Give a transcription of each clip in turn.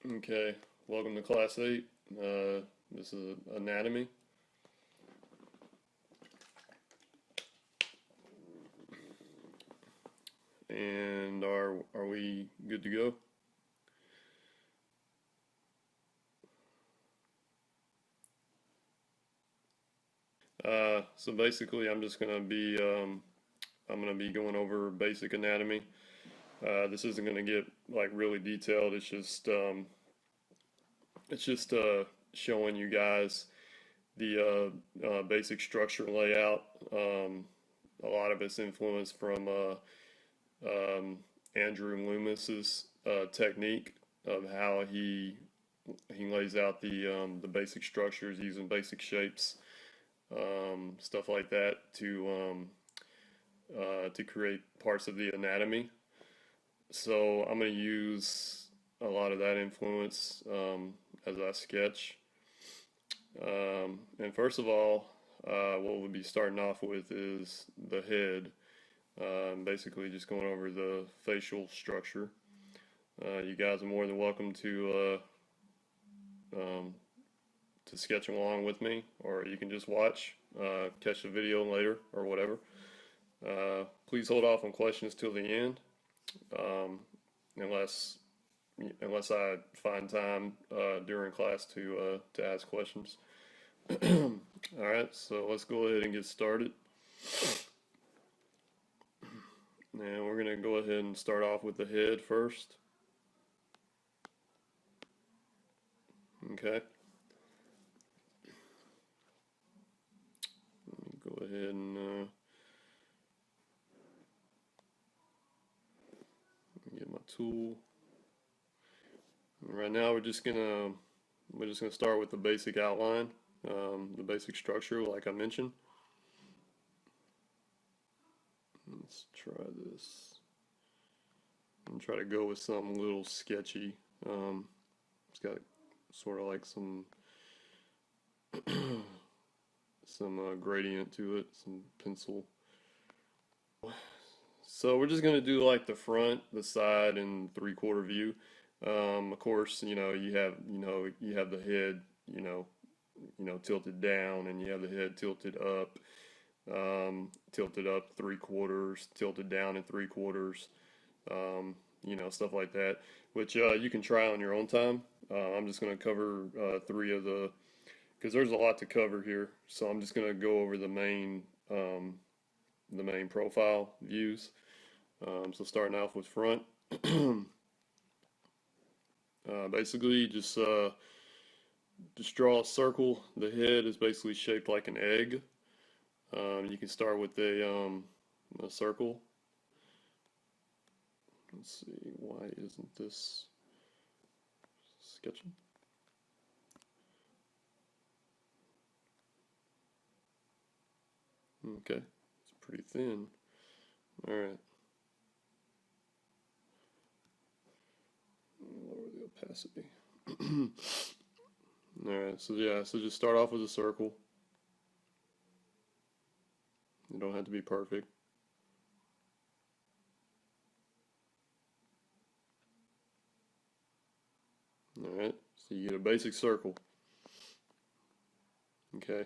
Okay, welcome to Class 8. This is anatomy. And are we good to go? So basically I'm gonna be going over basic anatomy. This isn't gonna get like really detailed. It's just showing you guys the basic structure layout. A lot of it's influenced from Andrew Loomis's technique of how he lays out the basic structures using basic shapes, stuff like that to create parts of the anatomy. So I'm going to use a lot of that influence as I sketch. And first of all, what we'll be starting off with is the head. Basically, just going over the facial structure. You guys are more than welcome um, to sketch along with me, or you can just watch, catch the video later, or whatever. Please hold off on questions till the end, um, unless I find time during class to ask questions. All right, so let's go ahead and get started. And we're gonna go ahead and start off with the head first. Okay. Let me go ahead and get my tool. Right now we're just gonna start with the basic outline, the basic structure, like I mentioned. Let's try this. I'm gonna try to go with something a little sketchy. It's got sort of like some gradient to it, some pencil. So we're just gonna do like the front, the side, and three-quarter view. Of course, you have the head, tilted down, and you have the head tilted up three quarters, tilted down in three quarters, stuff like that, which you can try on your own time. I'm just going to cover three of because there's a lot to cover here, so I'm just going to go over the main profile views. So starting off with front, basically just draw a circle. The head is basically shaped like an egg. You can start with a circle. Let's see, why isn't this sketching? Okay, it's pretty thin. All right, lower the opacity. All right, so yeah, so just start off with a circle. You don't have to be perfect. All right, so you get a basic circle. Okay,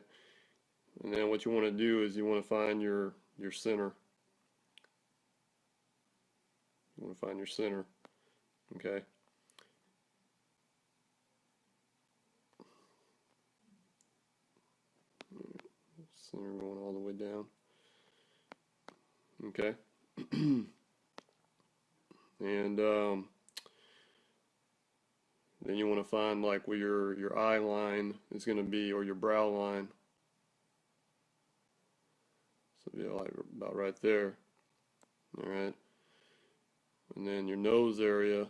and then what you want to do is you want to find your center. You want to find your center. Okay. Center going all the way down. Okay. And then you want to find like where your eye line is going to be, or your brow line. So yeah, like about right there. All right. And then your nose area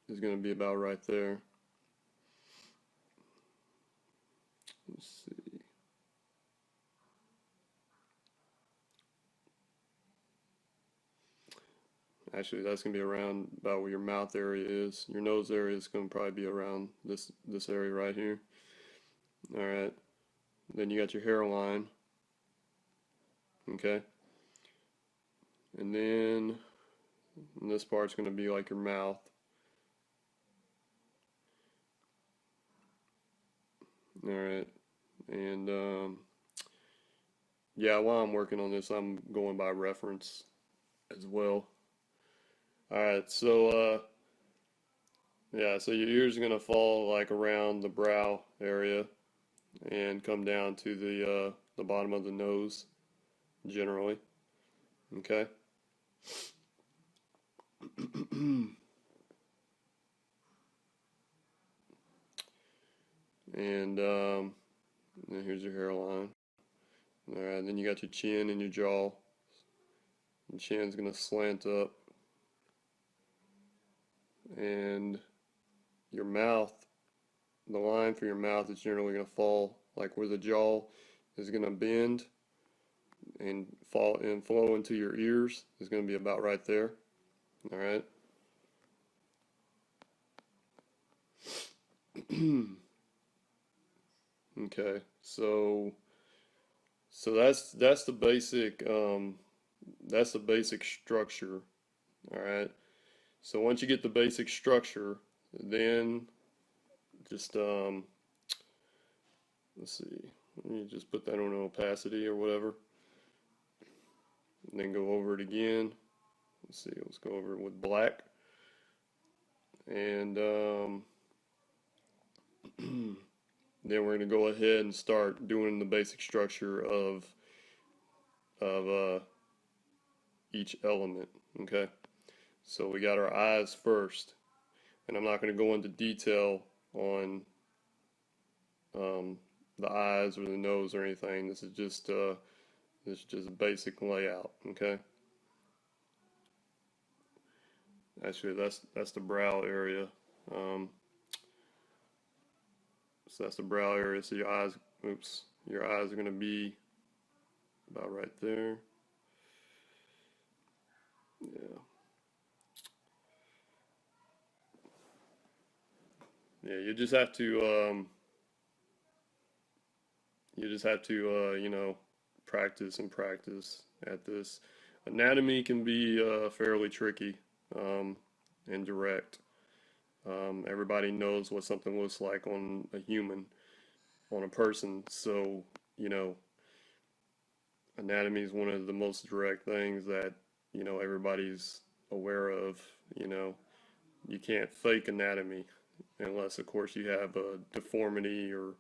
is going to be about right there. Let's see. Actually, that's going to be around about where your mouth area is. Your nose area is going to probably be around this area right here. All right. Then you got your hairline. Okay. And then this part's going to be like your mouth. All right. And yeah, while I'm working on this, I'm going by reference as well. All right. Yeah, so your ears are gonna fall like around the brow area and come down to the bottom of the nose generally. Okay. And then here's your hairline. All right, then you got your chin and your jaw. Your chin's gonna slant up, and your mouth, the line for your mouth is generally gonna fall like where the jaw is gonna bend and fall and flow into your ears is gonna be about right there. All right. Okay, so that's the basic structure. All right. So once you get the basic structure, then just let's see, let me just put that on opacity or whatever, and then go over it again. Let's see, let's go over it with black, and then we're gonna go ahead and start doing the basic structure of each element. Okay. So we got our eyes first, and I'm not going to go into detail on the eyes or the nose or anything. This is just basic layout. Okay. Actually, that's the brow area. Um, so that's the brow area. So your eyes, oops, your eyes are going to be about right there. Yeah. Yeah. You just have to practice and practice at this. Anatomy can be fairly tricky and direct. Everybody knows what something looks like on a human, on a person. So, you know, anatomy is one of the most direct things that, everybody's aware of. You know, you can't fake anatomy unless, of course, you have a deformity or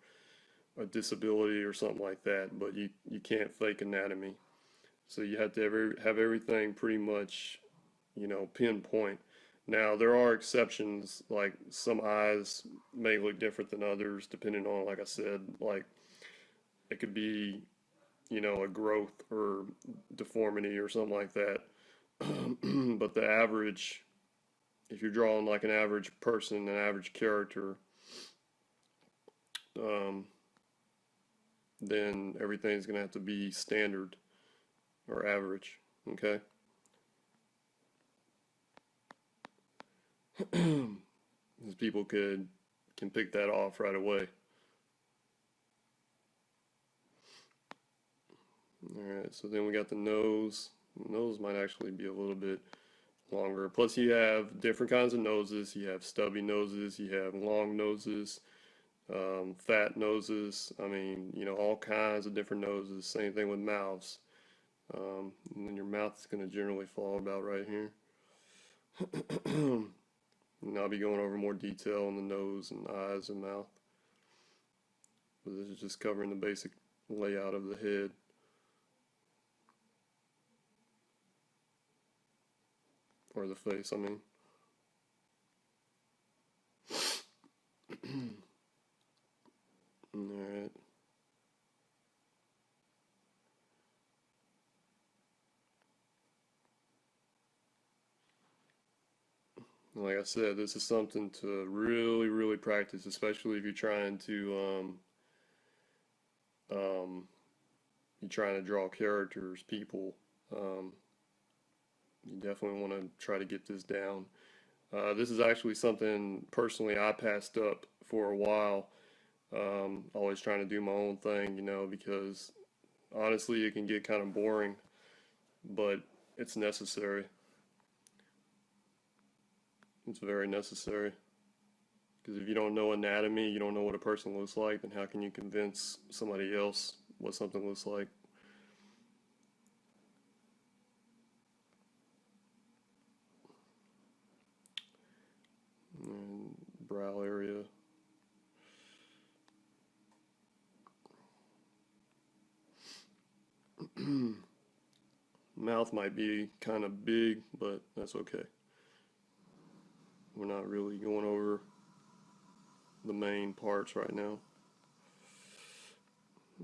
a disability or something like that, but you can't fake anatomy. So you have to have everything pretty much, pinpoint. Now, there are exceptions, like some eyes may look different than others, depending on, like I said, like it could be, a growth or deformity or something like that. But the average, if you're drawing like an average person, an average character, um, then everything's going to have to be standard or average. Okay. Because people can pick that off right away. All right, so then we got the nose. The nose might actually be a little bit longer. Plus, you have different kinds of noses. You have stubby noses. You have long noses, fat noses. I mean, all kinds of different noses. Same thing with mouths. And then your mouth is going to generally fall about right here. And I'll be going over more detail on the nose and eyes and mouth. But this is just covering the basic layout of the head. Or the face, I mean. Alright. Like I said, this is something to really, really practice, especially if you're trying to draw characters, people. Um, you definitely want to try to get this down. This is actually something personally I passed up for a while. Always trying to do my own thing, because honestly, it can get kind of boring, but it's necessary. It's very necessary. Because if you don't know anatomy, you don't know what a person looks like, then how can you convince somebody else what something looks like? And brow area. Mouth might be kind of big, but that's okay. We're not really going over the main parts right now.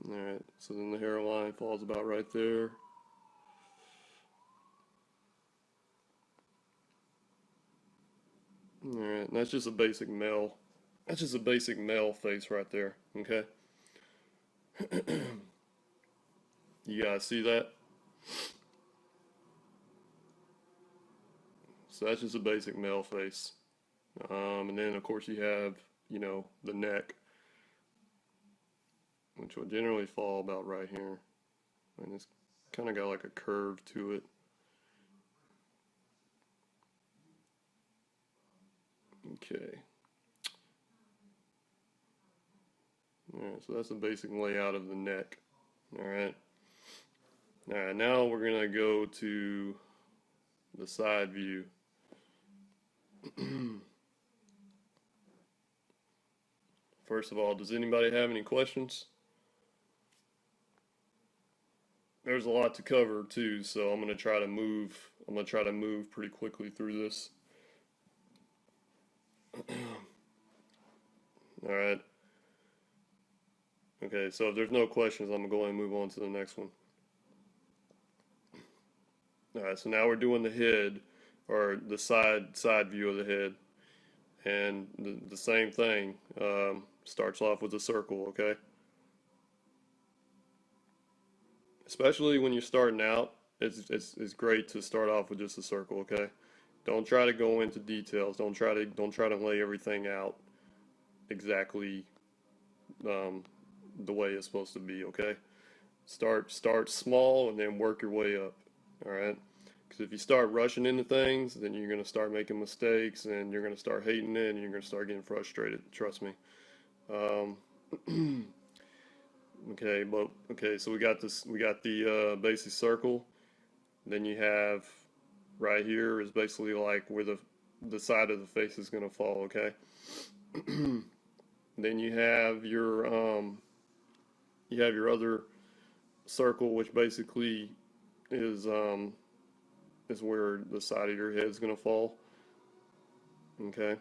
Alright, so then the hairline falls about right there. Alright, that's just a basic male. That's just a basic male face right there, okay? You guys see that? So that's just a basic male face. And then of course you have, you know, the neck, which will generally fall about right here. And it's kind of got like a curve to it. Okay. Alright, so that's the basic layout of the neck. Alright. Alright, now we're gonna go to the side view. First of all, does anybody have any questions? There's a lot to cover too, so I'm gonna try to move pretty quickly through this. Alright. Okay, so if there's no questions, I'm gonna go ahead and move on to the next one. Alright, so now we're doing the head, or the side view of the head. And the same thing, starts off with a circle, okay? Especially when you're starting out, it's great to start off with just a circle, okay? Don't try to go into details. Don't try to lay everything out exactly the way it's supposed to be, okay? Start small and then work your way up, all right? Because if you start rushing into things, then you're gonna start making mistakes, and you're gonna start hating it, and you're gonna start getting frustrated. Trust me. Um, okay, so we got this. We got the basic circle. Then you have right here is basically like where the side of the face is gonna fall. Okay. Then you have your other circle, which basically is is where the side of your head is gonna fall. Okay.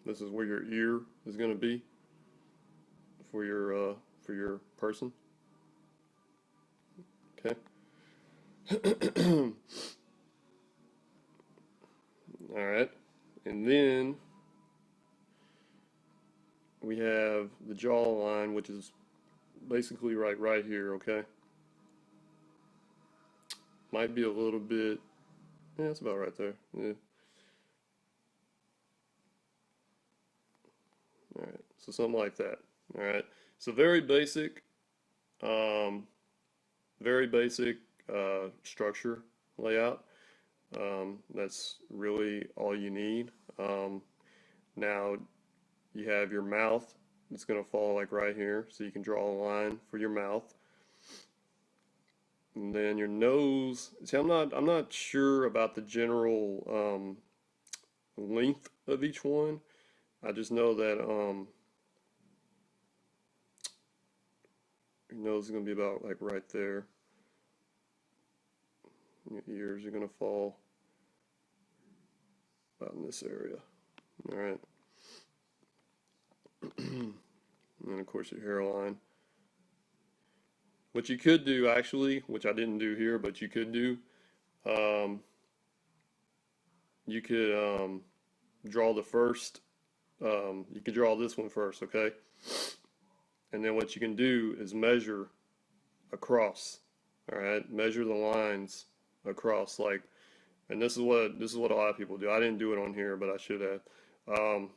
This is where your ear is gonna be for your person. Okay. All right. And then we have the jawline, which is basically right here, okay? Might be a little bit, yeah, it's about right there. Yeah. All right. So something like that. All right. So um, very basic structure layout. That's really all you need. Now you have your mouth. It's gonna fall like right here, so you can draw a line for your mouth. And then your nose. See, I'm not sure about the general length of each one. I just know that your nose is gonna be about like right there. Your ears are gonna fall about in this area. All right. And then of course your hairline. What you could do actually, which I didn't do here, but you could do, um, you could draw the first, you could draw this one first, okay? And then what you can do is measure across, all right? Measure the lines across, like, and this is what a lot of people do. I didn't do it on here, but I should have. Um,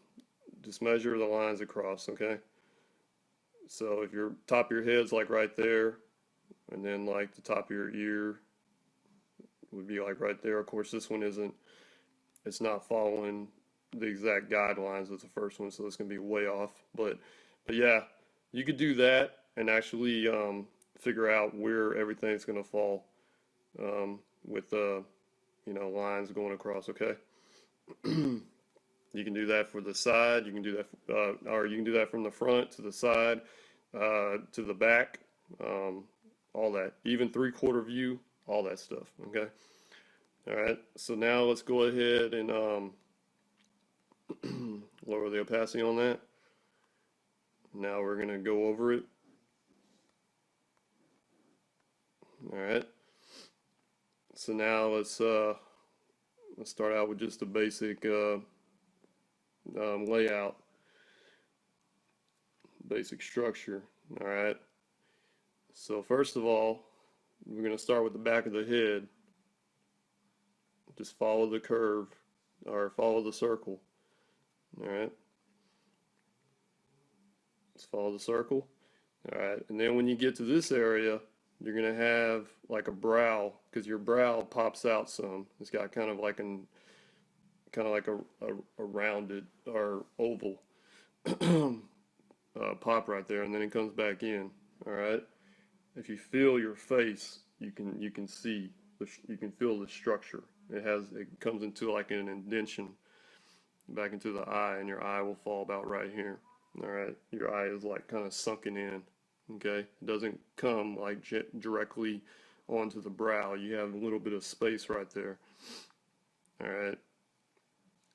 just measure the lines across, okay? So if your top of your head's like right there, and then like the top of your ear would be like right there. Of course, this one isn't. It's not following. the exact guidelines of the first one, so it's gonna be way off. But yeah, you could do that and actually figure out where everything's gonna fall with you know, lines going across. Okay, you can do that for the side. You can do that, or you can do that from the front to the side, to the back, um, all that, even three-quarter view, all that stuff. Okay. All right. So now let's go ahead and lower the opacity on that. Now we're gonna go over it. All right. So now let's start out with just a basic layout, basic structure. All right. So first of all, we're gonna start with the back of the head. Just follow the curve or follow the circle. All right. Just follow the circle. All right. And then when you get to this area, you're gonna have like a brow, because your brow pops out some. It's got kind of like a rounded or oval pop right there, and then it comes back in. All right. If you feel your face, you can see you can feel the structure. It comes into like an indentation back into the eye, and your eye will fall about right here. All right. Your eye is like kind of sunken in. Okay. It doesn't come like directly onto the brow. You have a little bit of space right there. All right.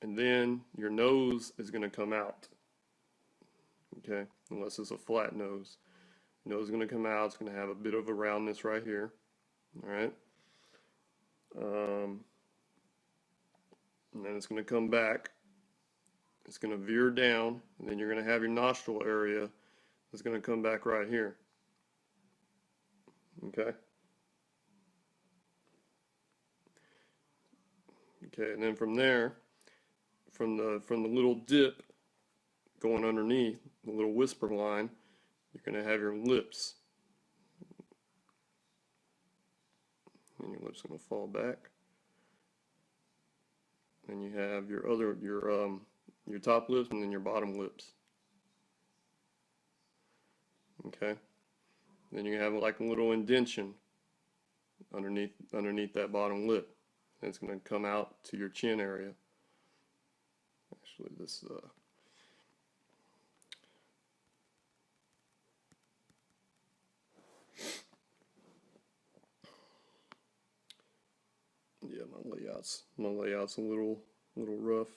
And then your nose is going to come out. Okay. Unless it's a flat nose. Nose is going to come out. It's going to have a bit of a roundness right here. All right. And then it's going to come back. It's going to veer down. And then you're going to have your nostril area that's going to come back right here. Okay. Okay. And then from there, from the little dip going underneath, the little whisper line, you're going to have your lips. And your lips are going to fall back. And you have your top lips and then your bottom lips. Okay. Then you have like a little indentation underneath that bottom lip. And it's going to come out to your chin area. Actually, this yeah, my layout's a little rough.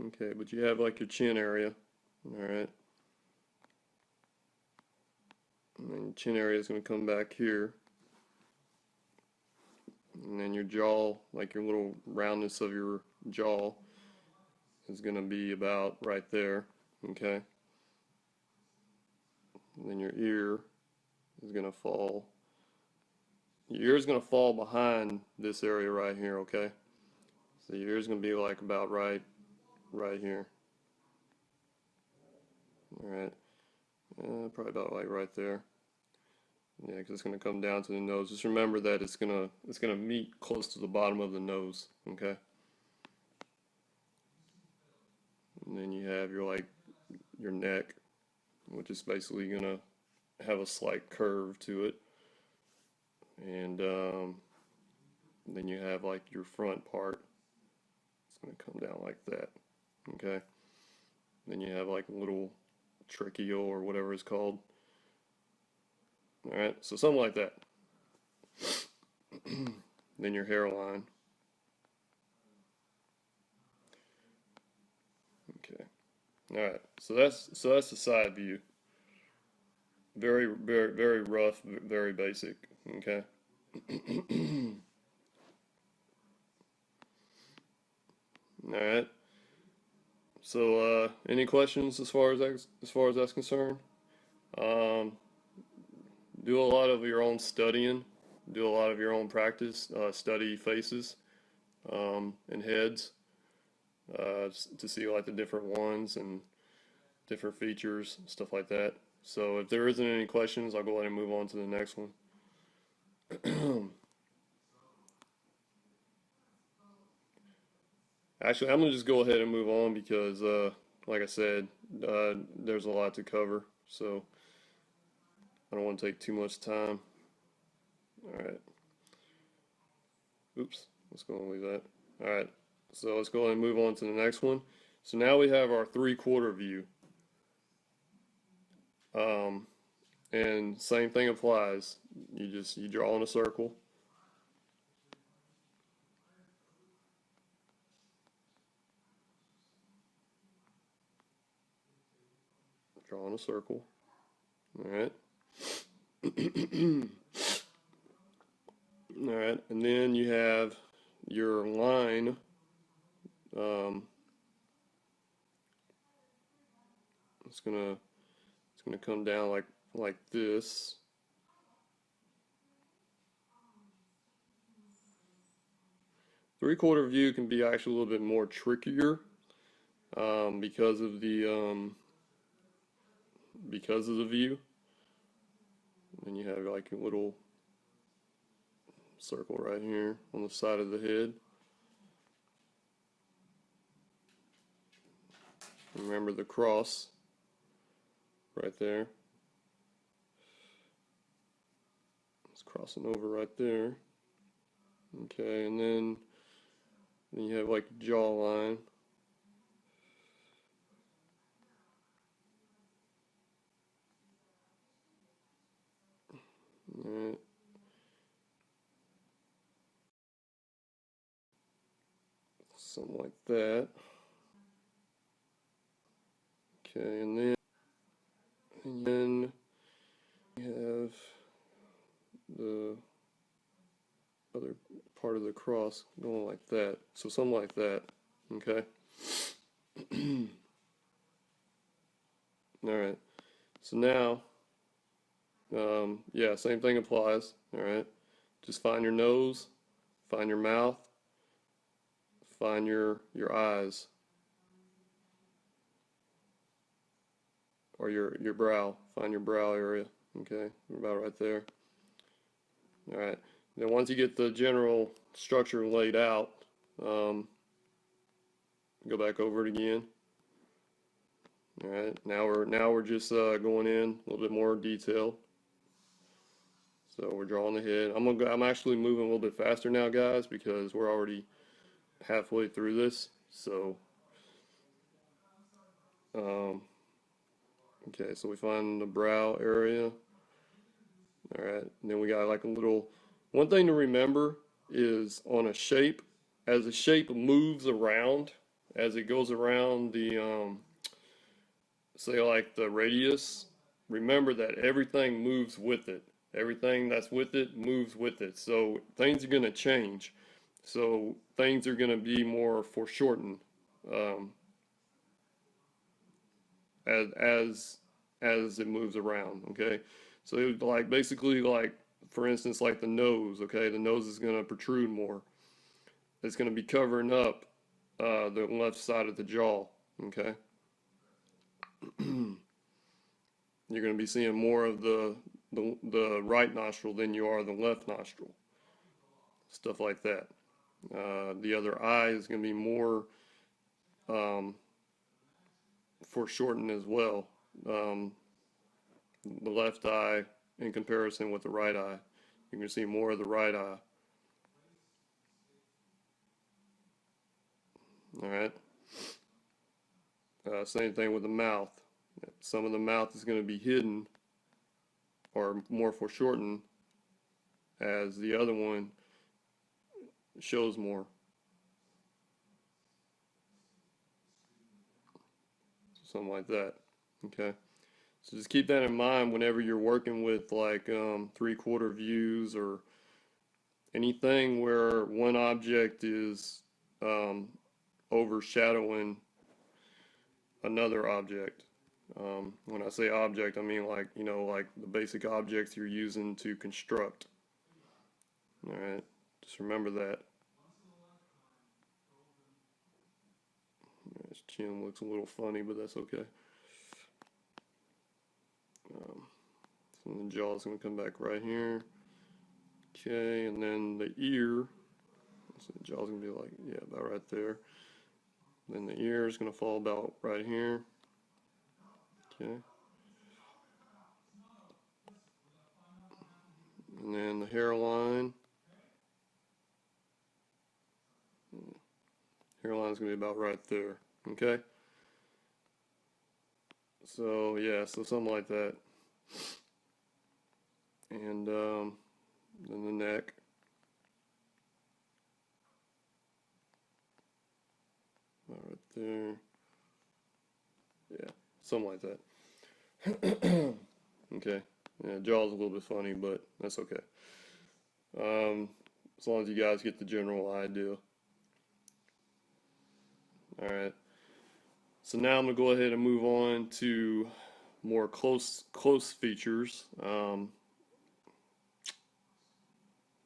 Okay, but you have like your chin area. All right. And then your chin area is going to come back here. And then your jaw, like your little roundness of your jaw, is going to be about right there. Okay. And then your ear is going to fall. Your ear is going to fall behind this area right here. Okay. So your ear is going to be like about right here. All right. Probably about like right there. Yeah, because it's going to come down to the nose. Just remember that it's gonna meet close to the bottom of the nose. Okay. And then you have your neck, which is basically gonna have a slight curve to it. And then you have like your front part. It's gonna come down like that. Okay. Then you have like a little tracheal or whatever it's called. All right, so something like that. Then your hairline. Okay. All right. So that's the side view. Very rough, very basic. Okay. All right. So any questions as far as that's concerned? Um, do a lot of your own studying. Do a lot of your own practice. Study faces and heads to see like the different ones and different features, stuff like that. So if there isn't any questions, I'll go ahead and move on to the next one. Actually, I'm gonna just go ahead and move on because, like I said, there's a lot to cover, so I don't want to take too much time. All right. Oops. Let's go and leave that. All right. So let's go ahead and move on to the next one. So now we have our 3/4 view. Um, and same thing applies. You draw in a circle. Draw in a circle. All right. All right. And then you have your line. Um, it's gonna come down like this. Three-quarter view can be actually a little bit more trickier because of the view. And you have like a little circle right here on the side of the head. Remember the cross right there. It's crossing over right there. Okay, and then you have like a jawline. Alright. Something like that. Okay, and then you have the other part of the cross going like that. So something like that. Okay. Alright. So now, yeah, same thing applies. Alright. Just find your nose, find your mouth, find your eyes, or your brow. Find your brow area. Okay, about right there. Alright. Then once you get the general structure laid out, go back over it again. All right, now we're just going in a little bit more detail. So we're drawing the head. I'm actually moving a little bit faster now, guys, because we're already halfway through this. So um, okay, so we find the brow area. All right, and then we got like a little. One thing to remember is on a shape, as the shape moves around, as it goes around the say like the radius, remember that everything moves with it. Everything that's with it moves with it. So things are going to change. So things are going to be more foreshortened um, as it moves around. Okay, so it would like basically like for instance like the nose. Okay, the nose is going to protrude more. It's going to be covering up the left side of the jaw. Okay. You're going to be seeing more of the right nostril than you are the left nostril. Stuff like that. The other eye is going to be more um, foreshortened as well. Um, the left eye in comparison with the right eye. You can see more of the right eye. All right. Same thing with the mouth. Some of the mouth is going to be hidden or more foreshortened as the other one shows more. Something like that. Okay. So just keep that in mind whenever you're working with like 3/4 views or anything where one object is um, overshadowing another object. When I say object, I mean like, like the basic objects you're using to construct. All right, just remember that. His chin looks a little funny, but that's okay. So the jaw's gonna come back right here. Okay, and then the ear. So the jaw's gonna be like, yeah, about right there. Then the ear is going to fall about right here. Okay. And then the hairline. Hairline is going to be about right there. Okay. So yeah, so something like that. And then the neck. Right there. Yeah, something like that. Okay. Yeah, jaw's a little bit funny, but that's okay. As long as you guys get the general idea. Alright. So now I'm gonna go ahead and move on to more close features.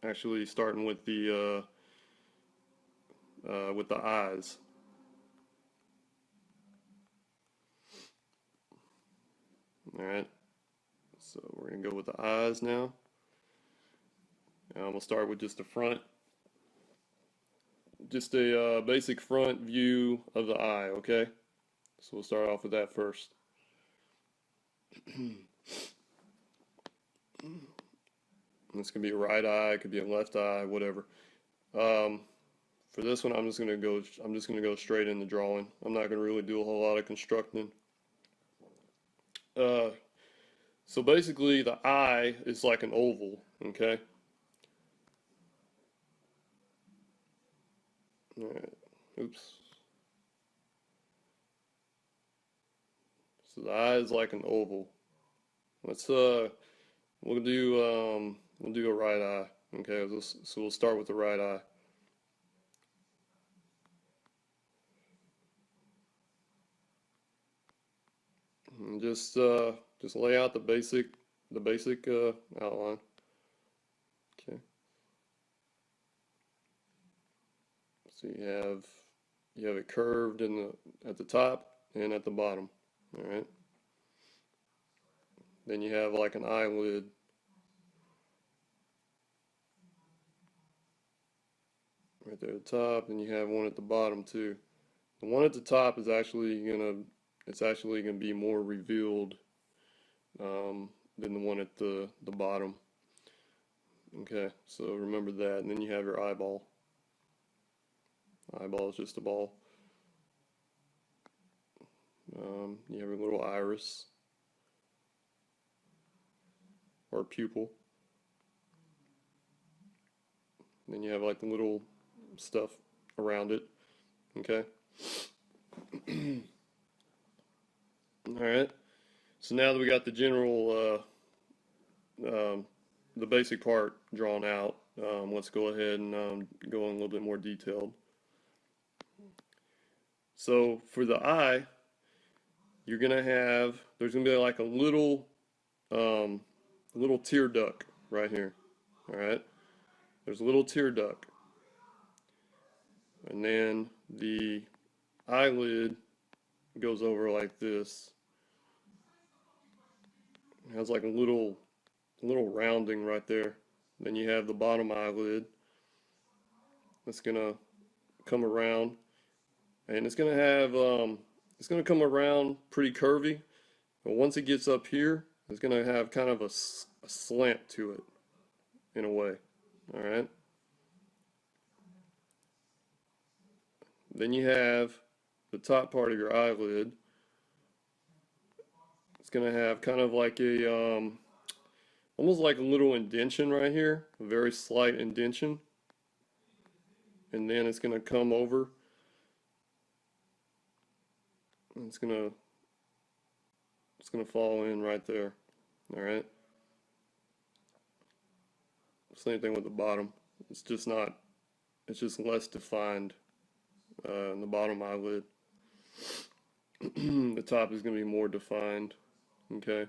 Actually starting with the eyes. Alright. So we're gonna go with the eyes now. We'll start with just the front. Just a basic front view of the eye, okay? So we'll start off with that first. This could be a right eye, it could be a left eye, whatever. For this one, I'm just gonna go straight into drawing. I'm not gonna really do a whole lot of constructing. So basically, the eye is like an oval, okay? All right. Oops. So the eye is like an oval. Let's we'll do a right eye. Okay, so we'll start with the right eye. And just lay out the basic outline. Okay. So you have it curved at the top and at the bottom. All right. Then you have like an eyelid. Right there at the top, and you have one at the bottom too. The one at the top is actually gonna be more revealed than the one at the bottom. Okay, so remember that. And then you have your eyeball. Eyeball is just a ball. You have a little iris or pupil. And then you have like the little stuff around it. Okay. All right. So now that we got the general, the basic part drawn out, let's go ahead and go in a little bit more detailed. So for the eye, there's gonna be like a little tear duct right here. All right. There's a little tear duct. And then the eyelid goes over like this. It has like a little rounding right there. Then you have the bottom eyelid that's gonna come around, and it's gonna come around pretty curvy. But once it gets up here, it's gonna have kind of a slant to it in a way. All right. Then you have the top part of your eyelid. It's gonna have kind of like almost like a little indentation right here, a very slight indentation. And then it's gonna come over. And it's gonna fall in right there. All right. Same thing with the bottom. It's just less defined in the bottom eyelid. The top is going to be more defined. Okay.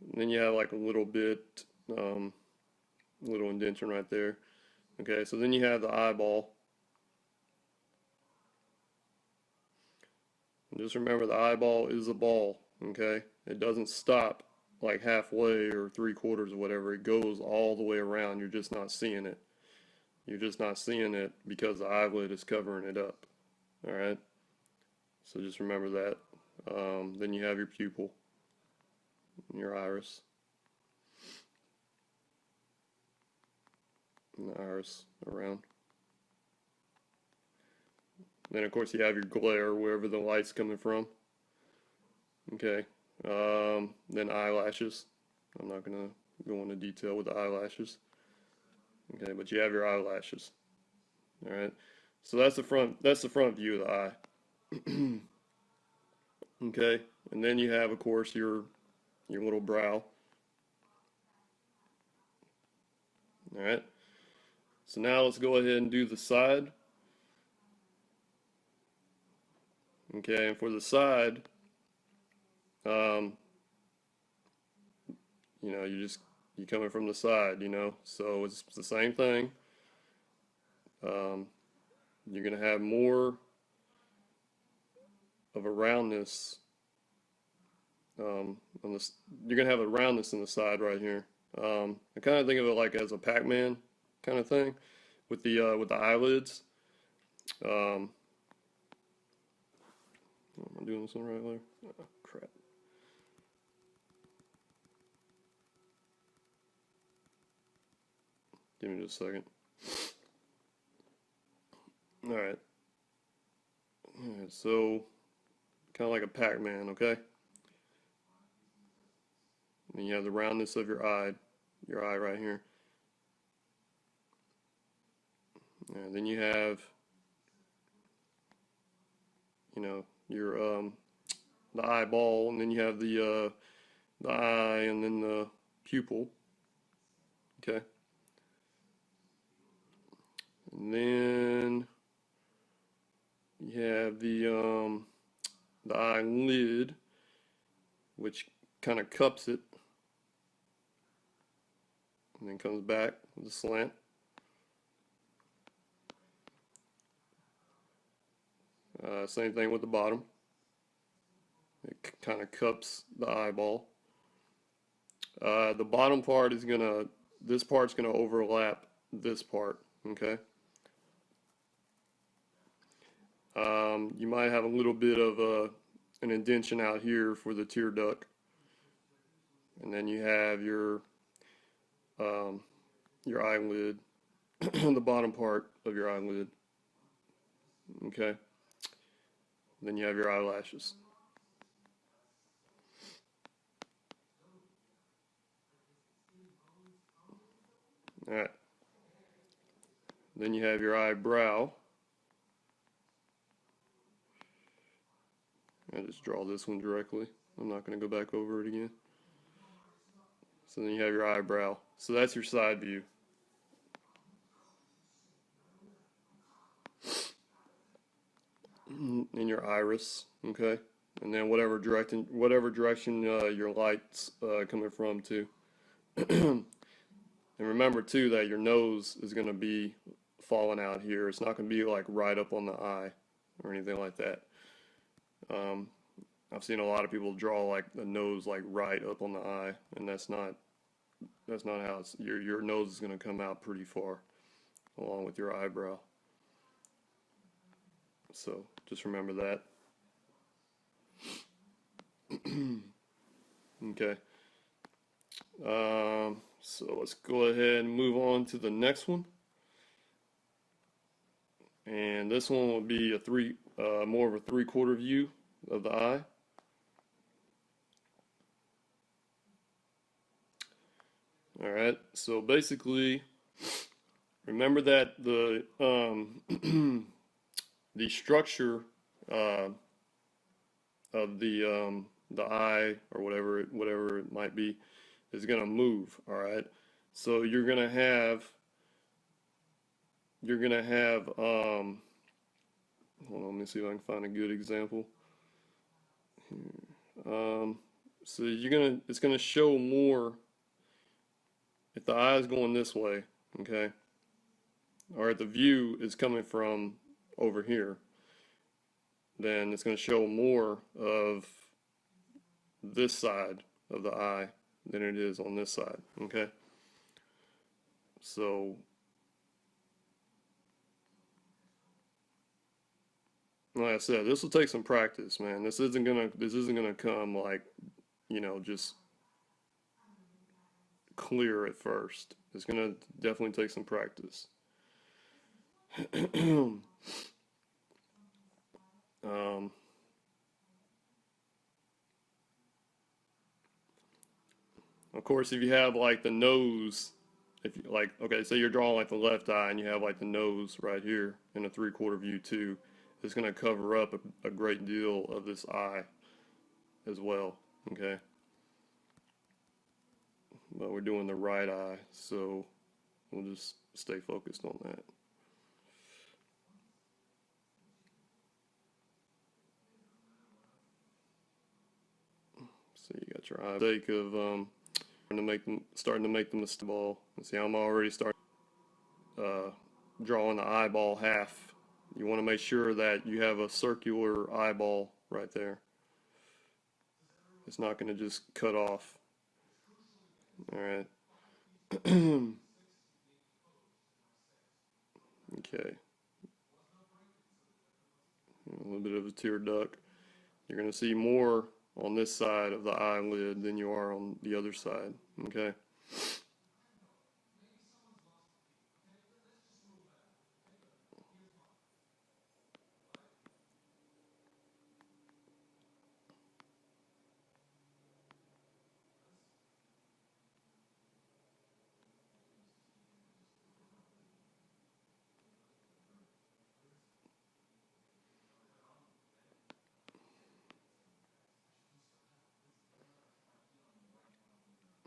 And then you have like a little bit, little indentation right there. Okay, so then you have the eyeball. And just remember, the eyeball is a ball. Okay, it doesn't stop like halfway or 3/4 or whatever. It goes all the way around. You're just not seeing it. You're just not seeing it because the eyelid is covering it up. All right. So just remember that. Then you have your pupil and your iris. And the iris around. Then of course you have your glare, wherever the light's coming from. Okay. Then eyelashes. I'm not gonna go into detail with the eyelashes. Okay, but you have your eyelashes. All right. So that's the front. That's the front view of the eye. Okay, and then you have, of course, your little brow. All right. So now let's go ahead and do the side. Okay, and for the side, um, you know, you're coming from the side, you know, so it's the same thing. You're gonna have more of a roundness on this. You're gonna have a roundness in the side right here. I kind of think of it like as a Pac-Man kind of thing with the eyelids. Am I doing this one right there? Oh, crap. Give me just a second. All right. So kind of like a Pac-Man, okay? And you have the roundness of your eye right here. And then you have, you know, your the eyeball, and then you have the eye, and then the pupil. Okay. And then you have the eyelid, which kind of cups it, and then comes back with a slant. Same thing with the bottom. It kind of cups the eyeball. The bottom part is this part's gonna overlap this part, okay? You might have a little bit of an indentation out here for the tear duct. And then you have your eyelid, the bottom part of your eyelid, okay? Then you have your eyelashes. All right. Then you have your eyebrow. I just draw this one directly. I'm not going to go back over it again. So then you have your eyebrow. So that's your side view. And your iris, okay? And then whatever direction your light's coming from too. And remember too that your nose is going to be falling out here. It's not going to be like right up on the eye or anything like that. I've seen a lot of people draw like the nose like right up on the eye, and that's not how it's, your nose is going to come out pretty far along with your eyebrow. So just remember that. Okay. So let's go ahead and move on to the next one. And this one will be more of a 3/4 view of the eye. All right. So basically, remember that the the structure of the eye or whatever it might be is going to move. All right. So you're going to have hold on, let me see if I can find a good example. So it's gonna show more if the eye is going this way, okay, or if the view is coming from over here, then it's gonna show more of this side of the eye than it is on this side, okay? So like I said, this will take some practice, man. This isn't gonna come like, just clear at first. It's gonna definitely take some practice. um, of course, if you have like the nose, if you like, okay, say you're drawing like the left eye and you have like the nose right here in a 3/4 view too, it's gonna cover up a great deal of this eye as well. Okay, but we're doing the right eye, so we'll just stay focused on that. So you got your eye. For the sake of starting to make the mistake ball. See, I'm already starting drawing the eyeball half. You want to make sure that you have a circular eyeball right there. It's not going to just cut off. All right. Okay. A little bit of a tear duct. You're going to see more on this side of the eyelid than you are on the other side. Okay.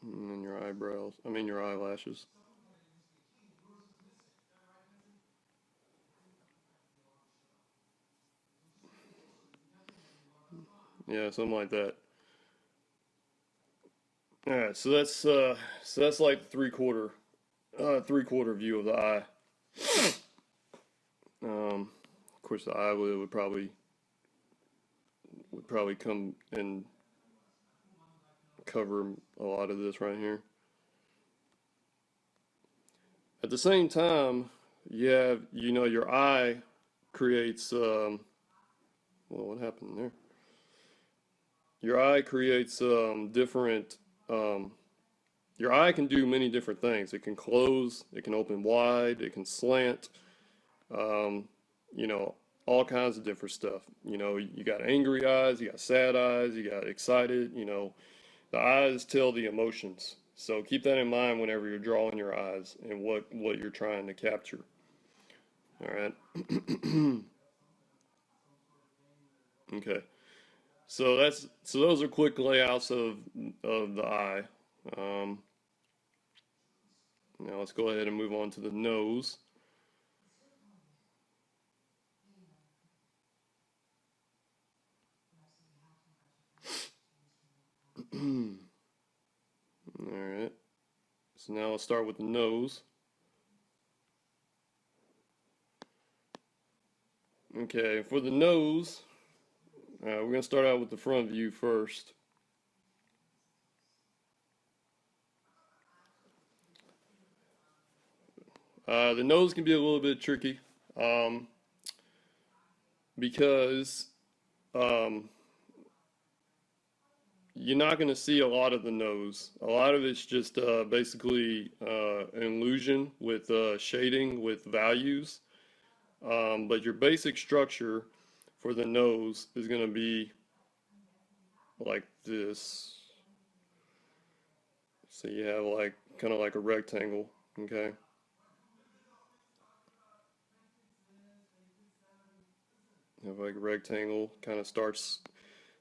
And then your eyebrows. I mean your eyelashes. Yeah, something like that. All right, so that's like 3/4 view of the eye. Of course, the eyelid would probably come and cover a lot of this right here. At the same time, your eye creates well, what happened there? Your eye creates different your eye can do many different things. It can close, it can open wide, it can slant, um, you know, all kinds of different stuff. You got angry eyes, you got sad eyes, you got excited, the eyes tell the emotions. So keep that in mind whenever you're drawing your eyes and what you're trying to capture. All right. Okay. So those are quick layouts of the eye. Um, Now let's go ahead and move on to the nose. All right. So now let's start with the nose. Okay, for the nose, we're going to start out with the front view first. The nose can be a little bit tricky um, because um, you're not going to see a lot of the nose. A lot of it's just basically an illusion with shading with values. But your basic structure for the nose is going to be like this. So you have like kind of like a rectangle, okay? You have like a rectangle, kind of starts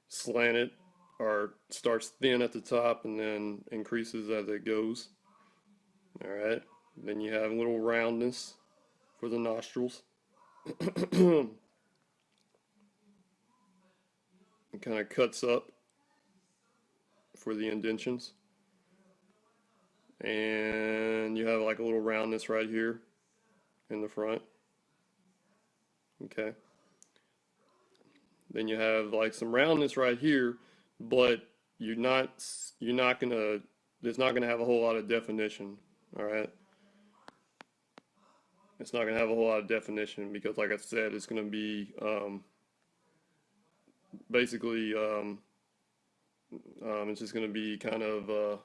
slanted or starts thin at the top and then increases as it goes. All right. Then you have a little roundness for the nostrils. It kind of cuts up for the indentions. And you have like a little roundness right here in the front. Okay. Then you have like some roundness right here, but you're not gonna it's not gonna have a whole lot of definition. All right. It's not gonna have a whole lot of definition because, like I said, it's gonna be basically, it's just going to be kind of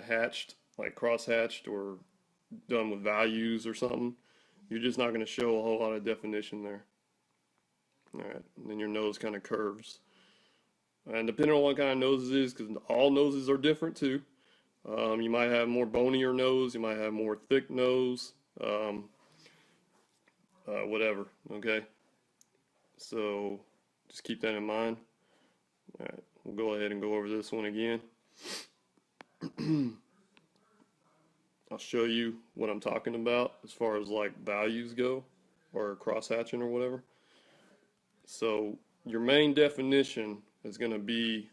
hatched, like cross-hatched or done with values or something. You're just not going to show a whole lot of definition there. All right, and then your nose kind of curves. And depending on what kind of nose it is, because all noses are different too. You might have more bonier nose, you might have more thick nose, whatever, okay? So just keep that in mind. All right, we'll go ahead and go over this one again. I'll show you what I'm talking about as far as like values go or cross-hatching or whatever. So your main definition is going to be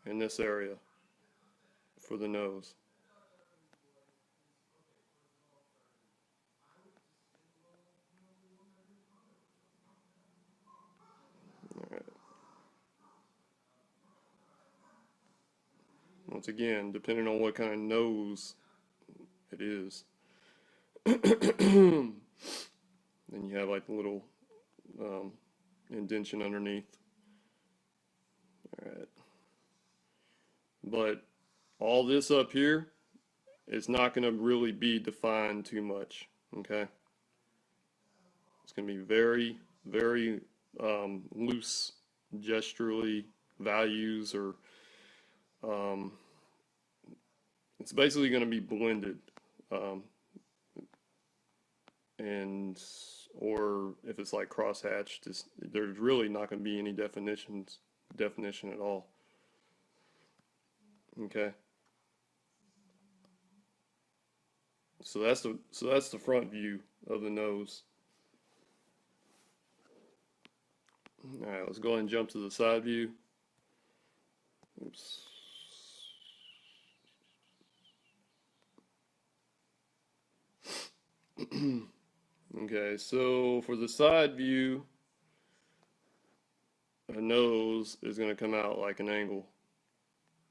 in this area for the nose. All right. Once again, depending on what kind of nose it is. Then you have like the little indentation underneath. All right. But all this up here is not going to really be defined too much. Okay. It's going to be very, very loose gesturally values, or it's basically going to be blended. And or if it's like cross-hatched, there's really not going to be any definition at all. Okay. So that's the front view of the nose. All right, let's go ahead and jump to the side view. Oops. Okay, so for the side view, a nose is going to come out like an angle,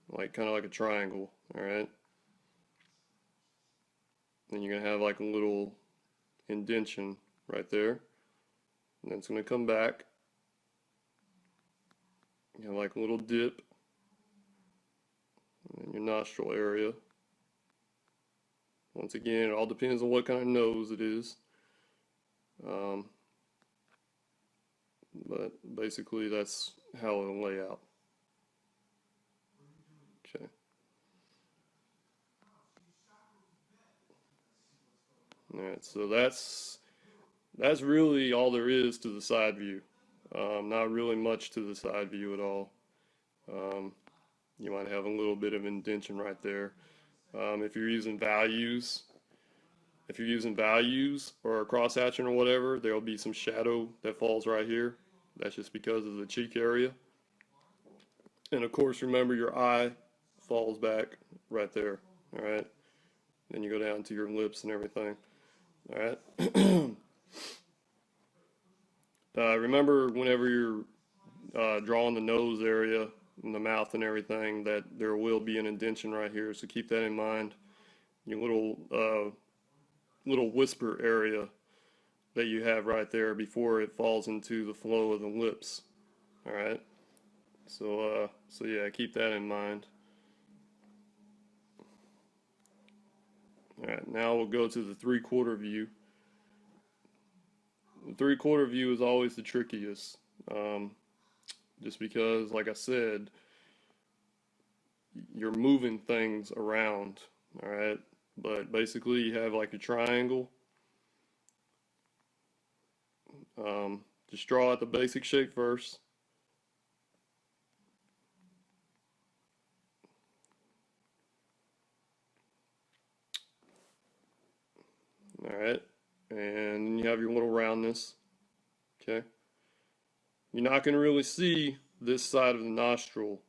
like kind of like a triangle, all right? Then you're going to have like a little indentation right there, and then it's going to come back. You have like a little dip in your nostril area. Once again, it all depends on what kind of nose it is. But basically that's how it'll lay out. Okay. Alright, so that's really all there is to the side view. Not really much to the side view at all. You might have a little bit of indentation right there. If you're using values or cross-hatching or whatever, there'll be some shadow that falls right here. That's just because of the cheek area. And of course, remember your eye falls back right there. All right. Then you go down to your lips and everything. All right. Remember, whenever you're drawing the nose area and the mouth and everything, that there will be an indentation right here. So keep that in mind. Your little whisper area that you have right there before it falls into the flow of the lips. All right. So yeah, keep that in mind. All right, now we'll go to the 3/4 view. The 3/4 view is always the trickiest, just because, like I said, you're moving things around. All right, but basically you have like a triangle. Just draw out the basic shape first. All right, and then you have your little roundness. Okay, you're not going to really see this side of the nostril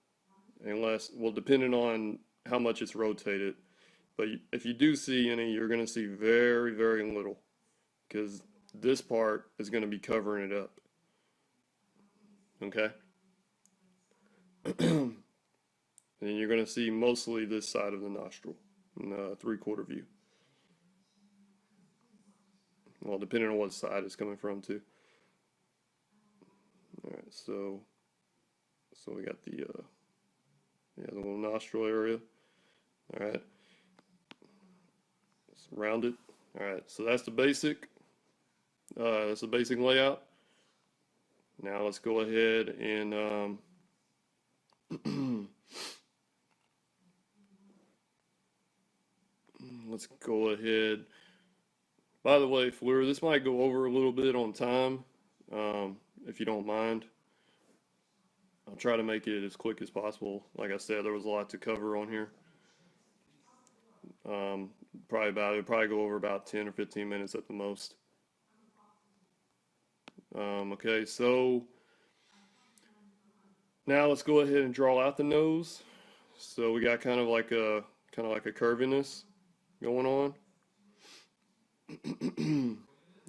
unless, well, depending on how much it's rotated. But if you do see any, you're going to see very, very little, because this part is going to be covering it up. Okay? And you're going to see mostly this side of the nostril in the 3/4 view. Well, depending on what side it's coming from, too. All right. so we got the the little nostril area. All right, it's rounded. All right, so that's the basic. That's the basic layout. Now let's go ahead and let's go ahead. By the way, Fleur, this might go over a little bit on time, if you don't mind. I'll try to make it as quick as possible. Like I said, there was a lot to cover on here. It'll probably go over about 10 or 15 minutes at the most. Okay, so now let's go ahead and draw out the nose. So we got kind of like a curviness going on.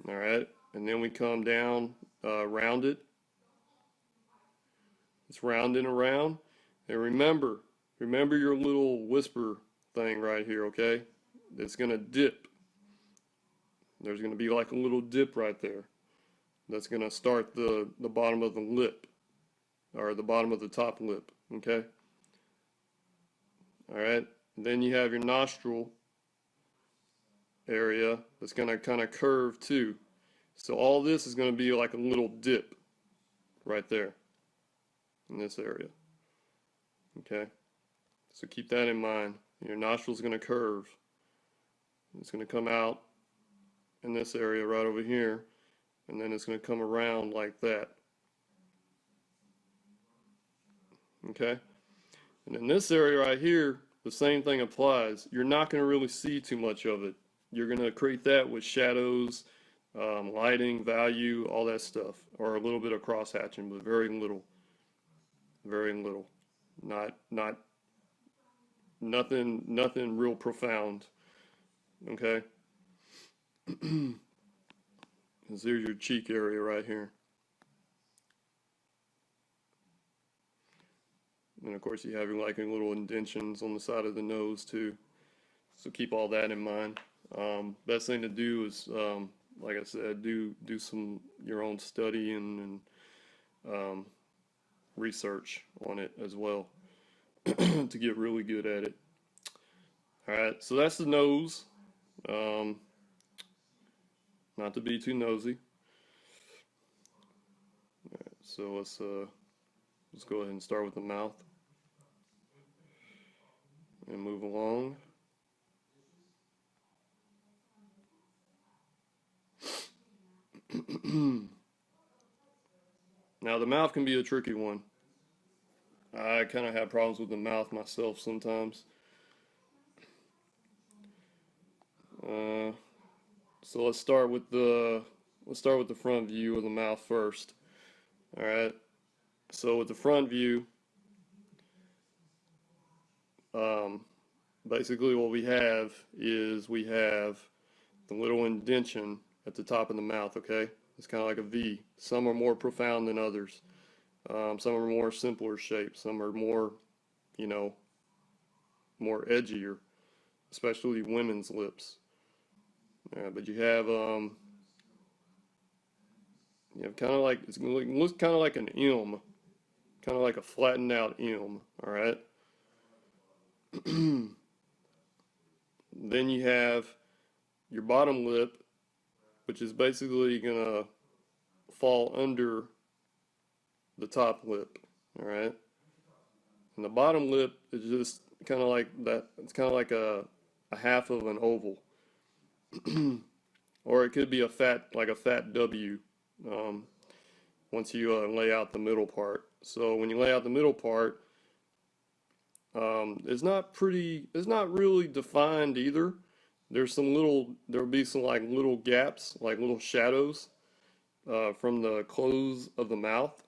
All right, and then we come down rounded. It's rounding around. And remember your little whisper thing right here, okay? It's gonna dip. There's gonna be like a little dip right there. That's gonna start the bottom of the lip, or the bottom of the top lip, okay? All right, and then you have your nostril area that's gonna kind of curve too. So all this is gonna be like a little dip right there in this area, okay? So keep that in mind. Your nostril's gonna curve. It's gonna come out in this area right over here, and then it's gonna come around like that, okay? And in this area right here, the same thing applies. You're not gonna really see too much of it. You're gonna create that with shadows, lighting, value, all that stuff, or a little bit of cross hatching, but very little, nothing real profound, okay? Because there's your cheek area right here, and of course you have your like little indentions on the side of the nose too. So keep all that in mind. Best thing to do is, like I said, do some your own study and research on it as well to get really good at it. All right, so that's the nose. Not to be too nosy. All right, so let's go ahead and start with the mouth and move along. Now the mouth can be a tricky one. I kind of have problems with the mouth myself sometimes. So let's start with the front view of the mouth first. All right. So with the front view, basically what we have is we have the little indentation at the top of the mouth. Okay, it's kind of like a V. Some are more profound than others. Some are more simpler shapes. Some are more, more edgier, especially women's lips. But you have kind of like, it looks kind of like an M, kind of like a flattened out M. All right. Then you have your bottom lip, which is basically gonna fall under the top lip. All right. And the bottom lip is just kind of like that. It's kind of like a half of an oval. Or it could be like a fat W, once you lay out the middle part. So when you lay out the middle part, it's not really defined either. There'll be some like little gaps, like little shadows, from the close of the mouth.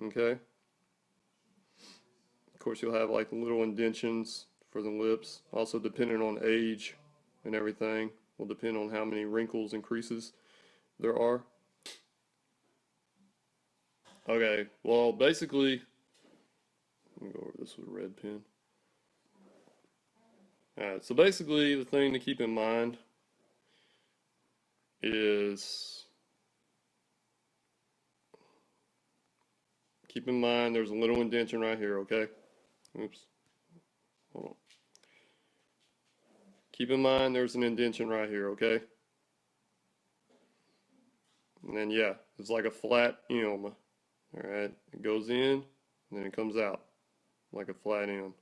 Okay. Of course, you'll have like little indentions for the lips. Also, depending on age and everything, will depend on how many wrinkles and creases there are. Okay, well, basically, let me go over this with a red pen. Alright, so basically, the thing to keep in mind is keep in mind there's a little indentation right here, okay? Oops. Hold on. Keep in mind there's an indentation right here, okay? And then, yeah, it's like a flat M. Alright, it goes in, and then it comes out like a flat M.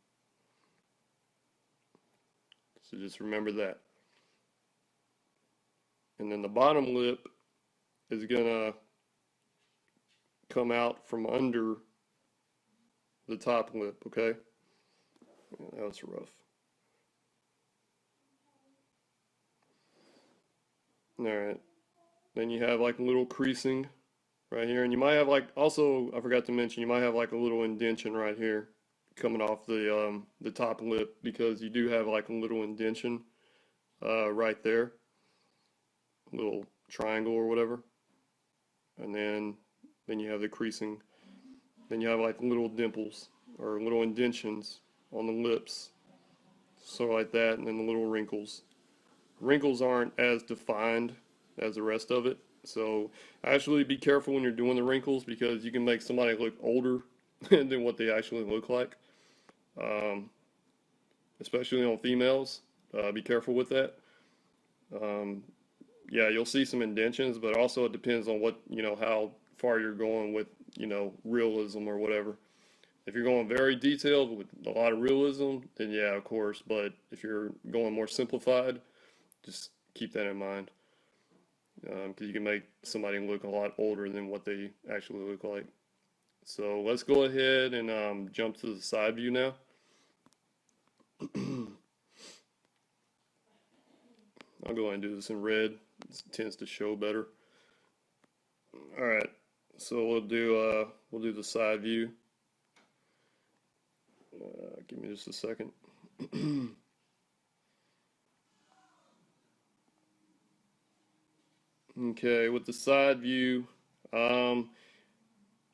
So just remember that. And then the bottom lip is gonna come out from under the top lip, okay? Yeah, that was rough. Alright, then you have like a little creasing right here, and you might have like, also, I forgot to mention, you might have like a little indentation right here coming off the top lip, because you do have like a little indentation right there, a little triangle or whatever, and then you have the creasing, then you have like little dimples or little indentions on the lips, so like that, and then the little wrinkles. Wrinkles aren't as defined as the rest of it, so actually be careful when you're doing the wrinkles, because you can make somebody look older than what they actually look like, especially on females. Be careful with that. Yeah, you'll see some indentions, but also it depends on what, how far you're going with, realism or whatever. If you're going very detailed with a lot of realism, then yeah, of course. But if you're going more simplified, just keep that in mind, because you can make somebody look a lot older than what they actually look like. So let's go ahead and jump to the side view now. I'll go ahead and do this in red. It tends to show better. All right, so we'll do the side view. Give me just a second. Okay, with the side view,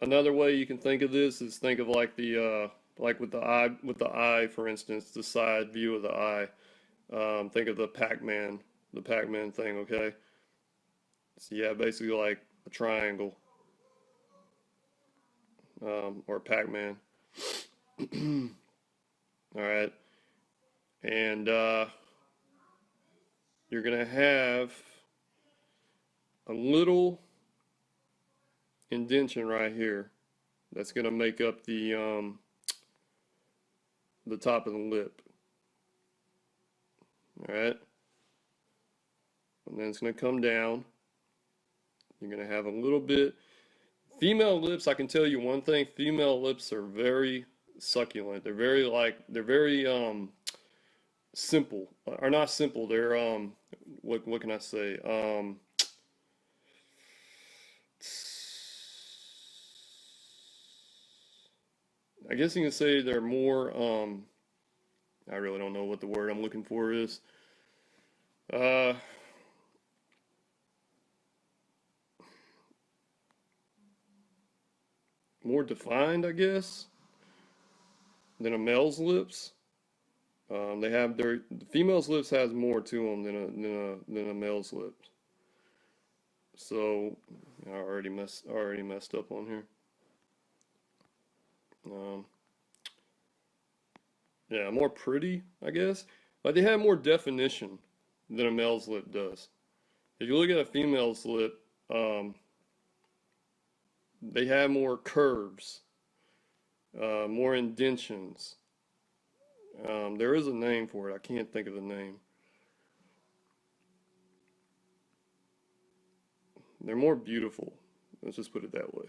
another way you can think of this is think of like the like with the eye, for instance, the side view of the eye. Think of the Pac-Man thing, okay? So yeah, basically like a triangle, or Pac-Man. All right, and you're gonna have a little indentation right here that's gonna make up the top of the lip. All right, and then it's gonna come down. You're gonna have a little bit. Female lips, I can tell you one thing, female lips are very succulent. They're very simple. Or not simple, they're what can I say? I guess you can say they're more I really don't know what the word I'm looking for is. Uh More defined, I guess, than a male's lips. They have the female's lips has more to them than a male's lips. So I already messed up on here. Um, yeah, more pretty, I guess. Like they have more definition than a male's lip does. If you look at a female's lip, they have more curves, more indentions. There is a name for it. I can't think of the name. They're more beautiful. Let's just put it that way.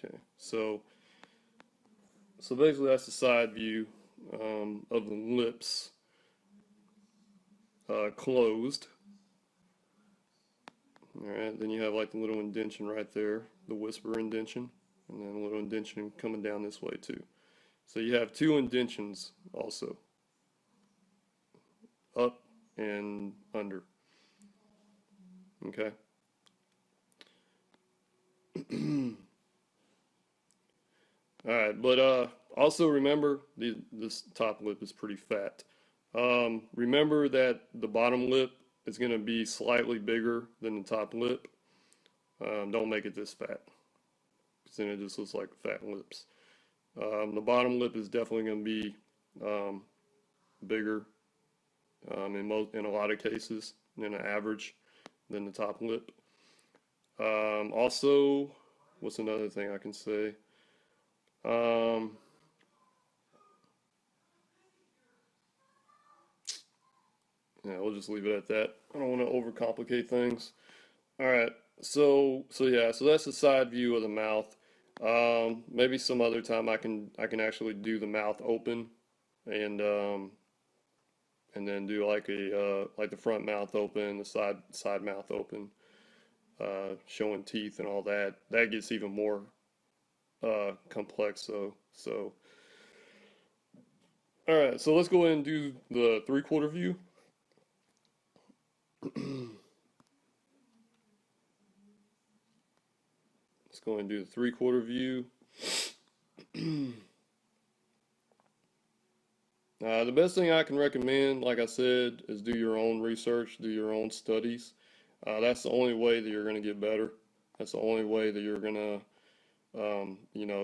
Okay, so basically that's the side view of the lips closed. All right, then you have like the little indentation right there, the whisper indentation, and then a little indentation coming down this way too. So you have two indentions also, up and under. Okay. All right, but also remember this top lip is pretty fat. Remember that the bottom lip it's going to be slightly bigger than the top lip. Don't make it this fat, because then it just looks like fat lips. The bottom lip is definitely going to be bigger in a lot of cases than an average than the top lip. Also, what's another thing I can say? Yeah, we'll just leave it at that. I don't want to overcomplicate things. All right. So yeah, so that's the side view of the mouth. Maybe some other time I can actually do the mouth open and then do like a like the front mouth open, the side mouth open, showing teeth and all that. That gets even more complex. So all right. So let's go ahead and do the 3/4 view. Let's go ahead and do the 3/4 view. The best thing I can recommend, like I said, is do your own research, do your own studies. That's the only way that you're going to get better. That's the only way that you're going to,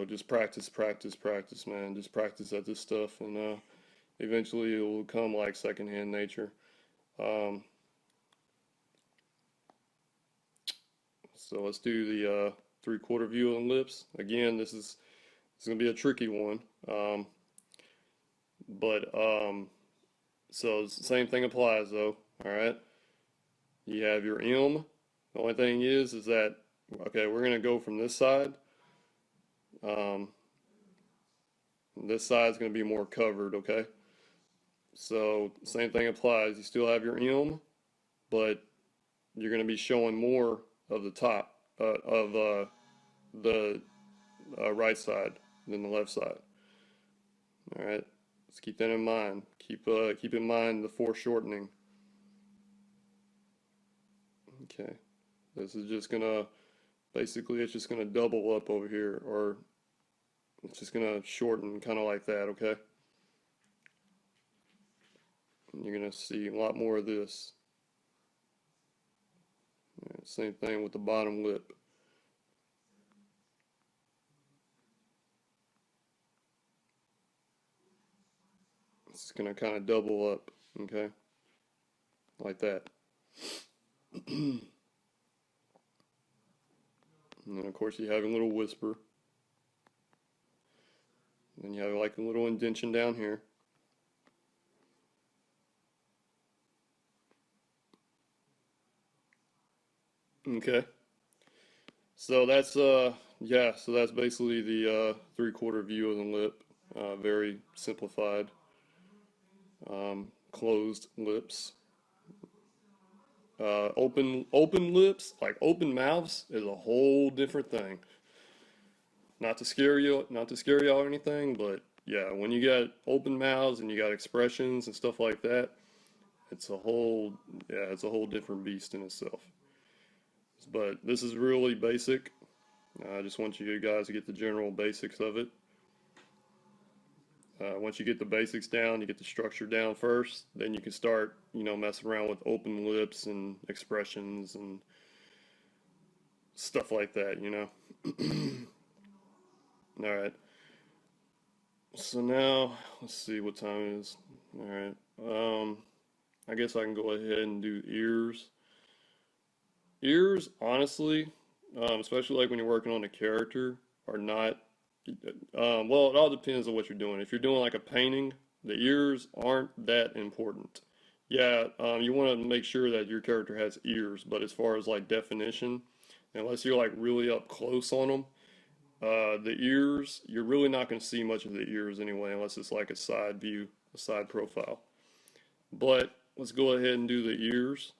just practice, man. Just practice at this stuff, and eventually it will come like secondhand nature. Um, so let's do the 3/4 view of the lips. Again, it's going to be a tricky one. But so same thing applies though. All right. You have your M. The only thing is that okay, we're gonna go from this side. Um, this side's gonna be more covered. Okay. So same thing applies. You still have your M, but you're gonna be showing more of the top of the right side than the left side. All right. Let's keep that in mind. Keep in mind the foreshortening. Okay. This is just gonna basically it's just gonna double up over here, or it's just gonna shorten kind of like that, okay? And you're gonna see a lot more of this. Yeah, same thing with the bottom lip. It's gonna kind of double up, okay? Like that. And then of course you have a little whisper. And then you have like a little indentation down here. Okay. So that's yeah, so that's basically the 3/4 view of the lip. Very simplified. Closed lips. Open lips, like open mouths, is a whole different thing. Not to scare y'all or anything, but yeah, when you got open mouths and you got expressions and stuff like that, it's a whole yeah, it's a whole different beast in itself. But this is really basic. I just want you guys to get the general basics of it. Once you get the basics down, you get the structure down first, then you can start, messing around with open lips and expressions and stuff like that. All right. So now, let's see what time it is. All right. I guess I can go ahead and do ears. Ears, honestly, especially like when you're working on a character, are not. Well, it all depends on what you're doing. If you're doing like a painting, the ears aren't that important. Yeah, you want to make sure that your character has ears, but as far as like definition, unless you're like really up close on them, the ears, you're really not going to see much of the ears anyway, unless it's like a side view, a side profile. But let's go ahead and do the ears.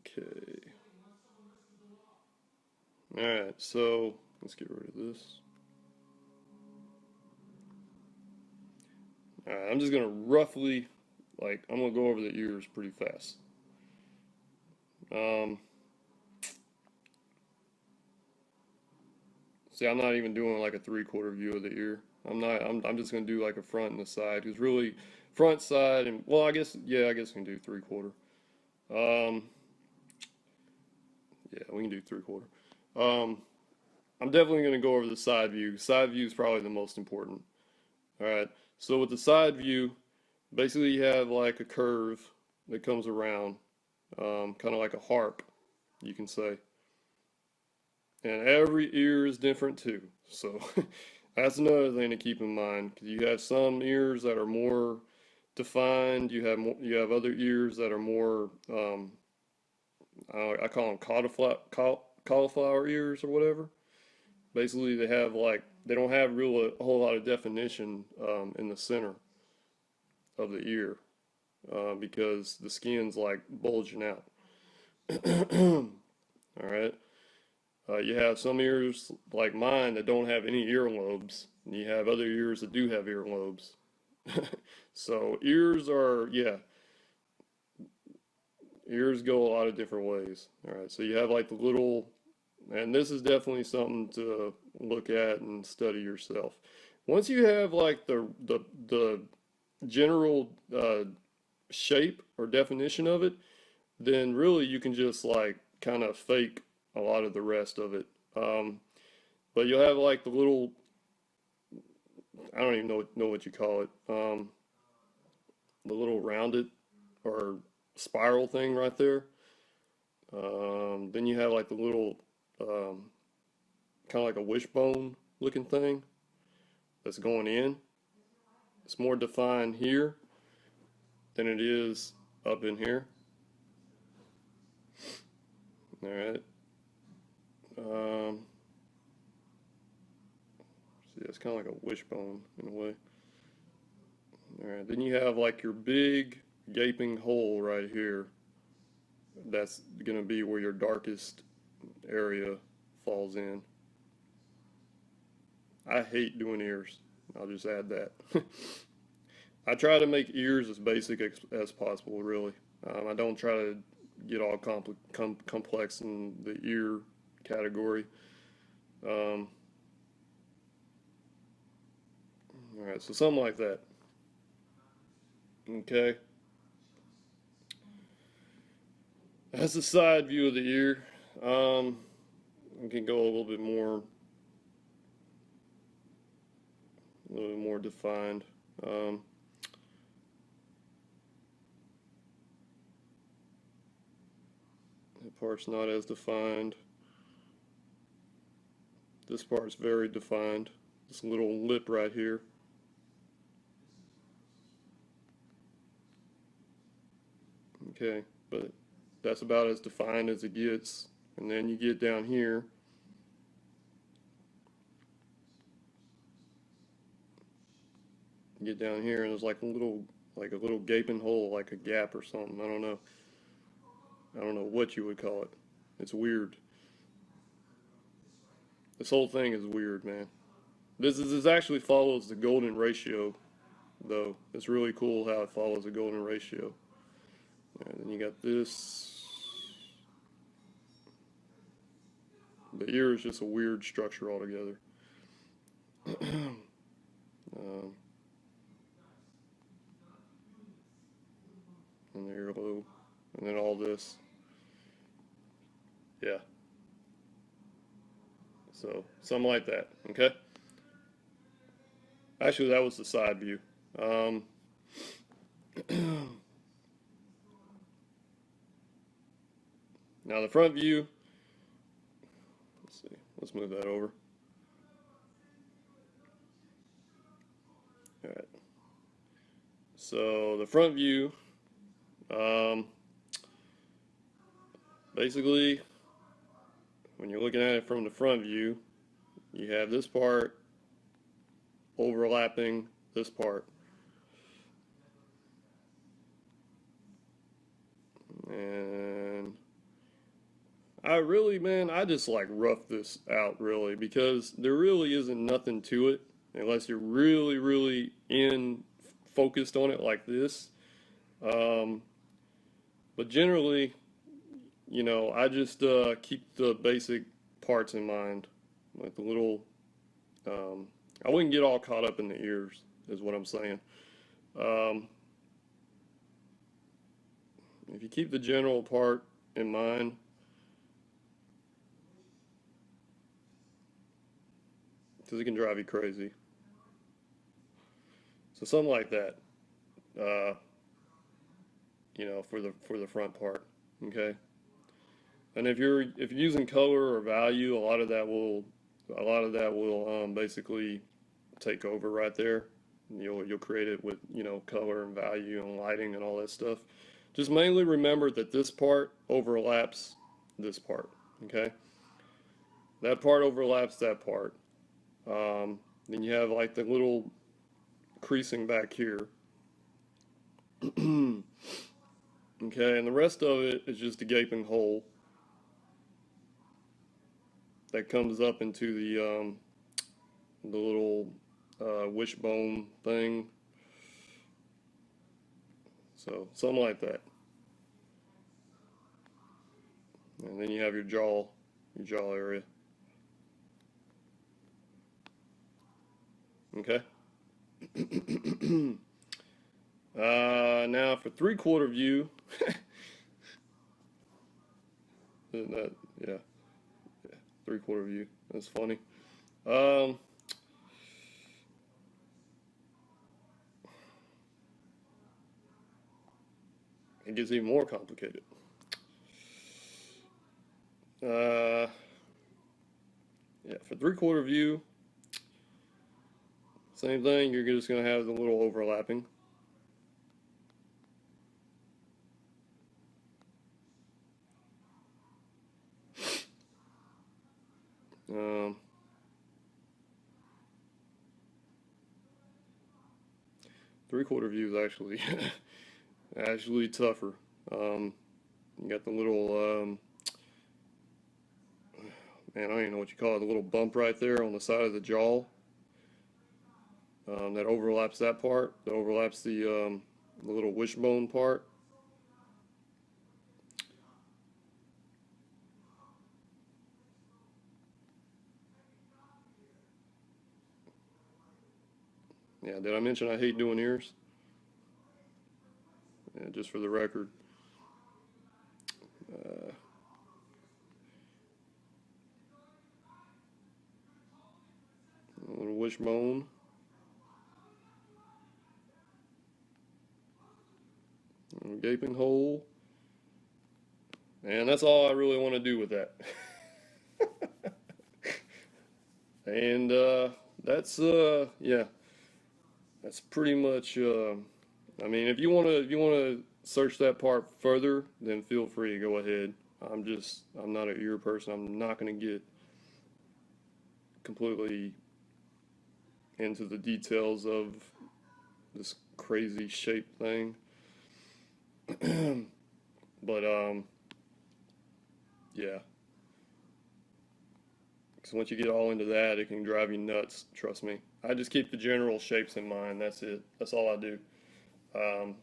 Okay. All right, so let's get rid of this. All right, I'm just gonna roughly, I'm gonna go over the ears pretty fast. Um, See, I'm not even doing like a 3/4 view of the ear. I'm just gonna do like a front and a side, because really, front, side, and well, I guess, yeah, I guess we can do 3/4. Um, yeah, we can do 3/4. Um, I'm definitely gonna go over the side view. Side view is probably the most important. All right. So with the side view, basically you have like a curve that comes around, kind of like a harp, you can say. And every ear is different too. So that's another thing to keep in mind, because you have some ears that are more defined. You have other ears that are more, I call them cauliflower ears or whatever. Basically, they don't have a whole lot of definition in the center of the ear, because the skin's like bulging out. All right. You have some ears like mine that don't have any earlobes, and you have other ears that do have earlobes. So yeah, ears go a lot of different ways. All right, so you have like the little, and this is definitely something to look at and study yourself. Once you have like the general shape or definition of it, then really you can just like kind of fake a lot of the rest of it. But you'll have like the little, I don't even know what you call it, the little rounded or spiral thing right there. Then you have like the little, kind of like a wishbone looking thing that's going in. It's more defined here than it is up in here. All right. Um, See, it's kind of like a wishbone in a way. All right. Then you have like your big gaping hole right here. That's going to be where your darkest area falls in. I hate doing ears. I'll just add that. I try to make ears as basic as possible, really. I don't try to get all complex in the ear category. Um, all right, so something like that. Okay, that's the side view of the ear. Um, we can go a little bit more defined. Um, that part's not as defined. This part's very defined. This little lip right here. Okay, but that's about as defined as it gets. And then you get down here, and there's like a little gaping hole, like a gap or something. I don't know. I don't know what you would call it. It's weird. This whole thing is weird, man. This actually follows the golden ratio, though. It's really cool how it follows the golden ratio. And then you got this. The ear is just a weird structure altogether. um, and the earlobe, and then all this. Yeah. So something like that. Okay. Actually, that was the side view. Um, Now the front view. Let's see. Let's move that over. All right. So the front view. Um, Basically, when you're looking at it from the front view, you have this part overlapping this part. And I just like rough this out really, because there really isn't nothing to it unless you're really, really focused on it like this. Um, but generally, I just keep the basic parts in mind. like the little, I wouldn't get all caught up in the ears, is what I'm saying. Um, if you keep the general part in mind, because it can drive you crazy. So something like that, uh, for the front part, okay. And if you're using color or value, a lot of that will basically take over right there. You'll create it with color and value and lighting and all that stuff. Just mainly remember that this part overlaps this part. Okay, that part overlaps that part. Then you have like the little creasing back here. Okay, and the rest of it is just a gaping hole that comes up into the little wishbone thing. So something like that. And then you have your jaw area. Okay. Now for 3/4 view, that yeah, yeah, 3/4 view. That's funny. Um, it gets even more complicated. Uh, yeah, for 3/4 view, same thing. You're just gonna have the little overlapping. Um, 3/4 view is actually actually tougher. Um, you got the little man, I don't even know what you call it, the little bump right there on the side of the jaw. That overlaps that part. That overlaps the little wishbone part. Yeah, did I mention I hate doing ears? Yeah, just for the record. Uh, a little wishbone. A gaping hole. And that's all I really want to do with that. And that's yeah, that's pretty much I mean, if you wanna search that part further, then feel free to go ahead. I'm not an ear person. I'm not gonna get completely into the details of this crazy shape thing. But yeah. Because once you get all into that, it can drive you nuts. Trust me. I just keep the general shapes in mind. That's it. That's all I do. Um,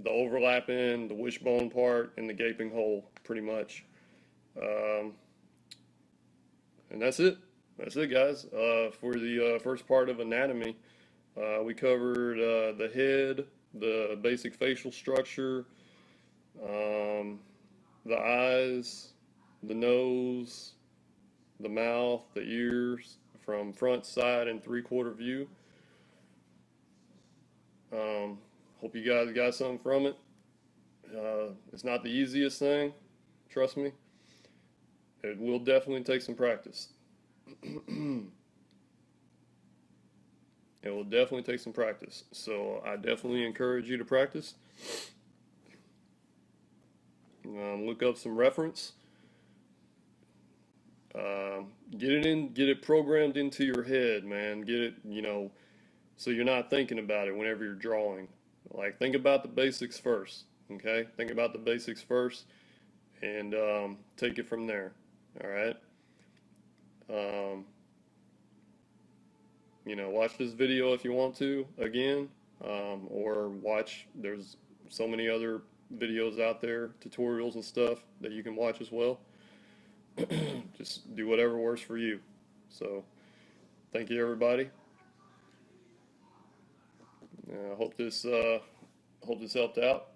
the overlapping, the wishbone part, and the gaping hole, pretty much. Um, and that's it. That's it, guys. For the first part of anatomy, we covered the head, the basic facial structure, um, the eyes, the nose, the mouth, the ears, from front, side, and 3/4 view. Hope you guys got something from it. It's not the easiest thing, trust me. It will definitely take some practice. It will definitely take some practice. So I definitely encourage you to practice. Look up some reference. Get it programmed into your head, man. Get it, so you're not thinking about it whenever you're drawing. Like, think about the basics first, okay? Think about the basics first and take it from there, all right? Um, watch this video if you want to again, or there's so many other videos out there, tutorials and stuff that you can watch as well. Just do whatever works for you. So thank you, everybody. I hope this helped out.